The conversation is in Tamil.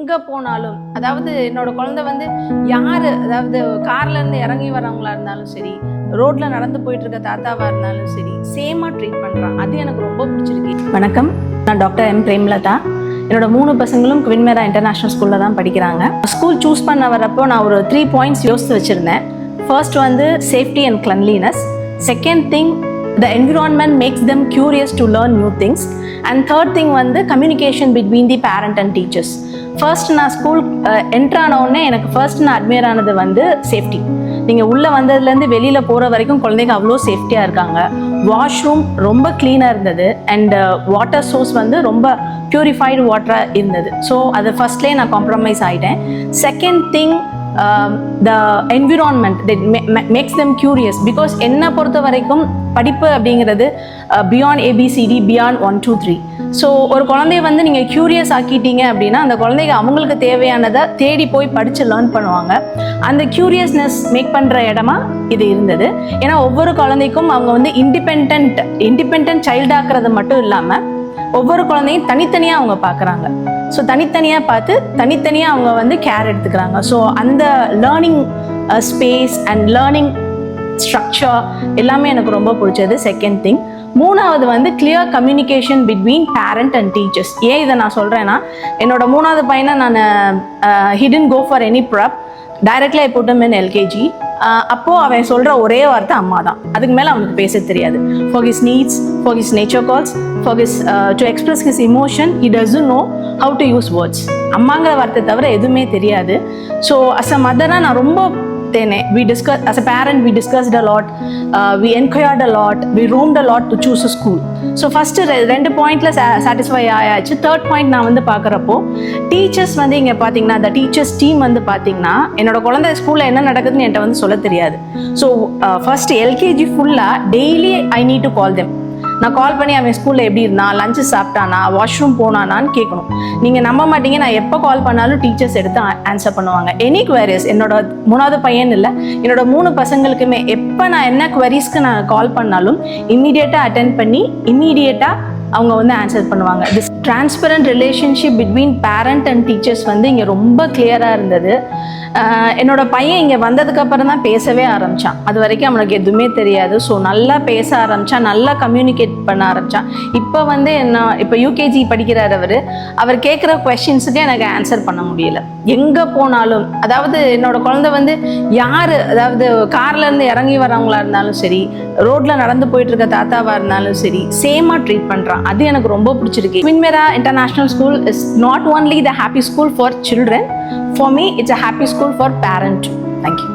எங்கே போனாலும், அதாவது என்னோட குழந்தை வந்து யார், அதாவது கார்லேருந்து இறங்கி வரவங்களா இருந்தாலும் சரி, ரோட்டில் நடந்து போயிட்டு இருக்க தாத்தாவாக இருந்தாலும் சரி, சேமாக ட்ரீட் பண்ணுறான். அது எனக்கு ரொம்ப பிடிச்சிருக்கு. வணக்கம், நான் டாக்டர் எம் பிரேம்லதா. என்னோட 3 பசங்களும் குவின் மேரா இன்டர்நேஷ்னல் ஸ்கூலில் தான் படிக்கிறாங்க. ஸ்கூல் சூஸ் பண்ண வரப்போ நான் ஒரு 3 பாயிண்ட்ஸ் யோசித்து வச்சுருந்தேன். ஃபர்ஸ்ட் வந்து safety and cleanliness. Second thing, the environment makes them curious to learn new things. And third thing வந்து communication between the parent and teachers. First நான் ஸ்கூல் என்ட்ரு ஆனவுடனே எனக்கு ஃபர்ஸ்ட் நான் அட்மையர் ஆனது வந்து சேஃப்டி. நீங்கள் உள்ளே வந்ததுலேருந்து வெளியில் போகிற வரைக்கும் குழந்தைங்க அவ்வளோ சேஃப்டியாக இருக்காங்க. வாஷ்ரூம் ரொம்ப க்ளீனாக இருந்தது. அண்ட் வாட்டர் சோர்ஸ் வந்து ரொம்ப பியூரிஃபைடு வாட்டராக இருந்தது. ஸோ அது ஃபர்ஸ்ட்லேயே நான் காம்ப்ரமைஸ் ஆகிட்டேன். Second thing, the environment that makes them curious, because என்னை பொறுத்த வரைக்கும் படிப்பு அப்படிங்கிறது பியாண்ட் ஏபிசிடி, பியாண்ட் 1 2 3. ஸோ ஒரு குழந்தைய வந்து நீங்கள் க்யூரியஸ் ஆக்கிட்டீங்க அப்படின்னா அந்த குழந்தைங்க அவங்களுக்கு தேவையானதை தேடி போய் படித்து லேர்ன் பண்ணுவாங்க. அந்த க்யூரியஸ்னஸ் மேக் பண்ணுற இடமா இது இருந்தது. ஏன்னா ஒவ்வொரு குழந்தைக்கும் அவங்க வந்து இண்டிபெண்ட் சைல்டாக்குறது மட்டும் இல்லாமல் ஒவ்வொரு குழந்தையும் தனித்தனியாக அவங்க பார்க்குறாங்க. ஸோ தனித்தனியாக பார்த்து தனித்தனியாக அவங்க வந்து கேர் எடுத்துக்கிறாங்க. ஸோ அந்த learning space and learning structure எல்லாமே எனக்கு ரொம்ப பிடிச்சது. Second thing. மூணாவது வந்து clear communication between parent and teachers. ஏன் இதை நான் சொல்கிறேன்னா, என்னோட 3வது பையனை நான் he didn't go for any prep. Directly I put him in LKG. அப்போது அவன் சொல்கிற ஒரே வார்த்தை அம்மா தான். அதுக்கு மேலே அவனுக்கு பேச தெரியாது. For his needs, for his nature calls, for his to express his emotion, he doesn't know how to use words. அம்மாங்கிற வார்த்தை தவிர எதுவுமே தெரியாது. ஸோ as a mother-ஆ நான் ரொம்ப we discussed, as a parent we discussed a lot, we inquired a lot, we roamed a lot to choose a school. So first 2 பாயிண்ட்ல சாட்டிஸ்ஃபை ஆயாச்சு. தேர்ட் பாயிண்ட் நான் வந்து பார்க்குறப்போ டீச்சர்ஸ் வந்து இங்கே பார்த்தீங்கன்னா அந்த டீச்சர்ஸ் டீம் வந்து பார்த்தீங்கன்னா என்னோட குழந்தை ஸ்கூலில் என்ன நடக்குதுன்னு என்கிட்ட வந்து சொல்ல தெரியாது. ஸோ ஃபர்ஸ்ட் எல்கேஜி ஃபுல்லாக daily I need to call them. நான் கால் பண்ணி அவன் ஸ்கூலில் எப்படி இருந்தான், லஞ்சு சாப்பிட்டானா, வாஷ்ரூம் போனானான்னு கேட்கணும். நீங்கள் நம்ப மாட்டீங்க, நான் எப்போ கால் பண்ணாலும் டீச்சர்ஸ் எடுத்து ஆன்சர் பண்ணுவாங்க. எனி குவரிஸ், என்னோட 3வது பையன் இல்லை, என்னோட 3 பசங்களுக்குமே எப்போ நான் என்ன குவரிஸ்க்கு நான் கால் பண்ணாலும் இம்மீடியட்டாக அட்டென்ட் பண்ணி இம்மீடியட்டாக அவங்க வந்து ஆன்சர் பண்ணுவாங்க. This transparent relationship between parent and teachers வந்து இங்கே ரொம்ப கிளியராக இருந்தது. என்னோட பையன் இங்கே வந்ததுக்கப்புறம் தான் பேசவே ஆரம்பித்தான். அது வரைக்கும் அவனுக்கு எதுவுமே தெரியாது. ஸோ நல்லா பேச ஆரம்பித்தான், நல்லா கம்யூனிகேட் பண்ண ஆரம்பித்தான். இப்போ வந்து இப்போ யூகேஜி படிக்கிறார் அவர் கேட்குற கொஸ்டின்ஸுக்கே எனக்கு ஆன்சர் பண்ண முடியல. எங்கே போனாலும், அதாவது என்னோட குழந்தை வந்து யார், அதாவது கார்லேருந்து இறங்கி வரவங்களா இருந்தாலும் சரி, ரோட்டில் நடந்து போயிட்டு இருக்க தாத்தாவாக இருந்தாலும் சரி, சேமாக ட்ரீட் பண்ணுறான். அது எனக்கு ரொம்ப பிடிச்சிருக்கு. குவின் மேரா international school is not only the happy school for children. For me, it's a happy school for parents. Thank you.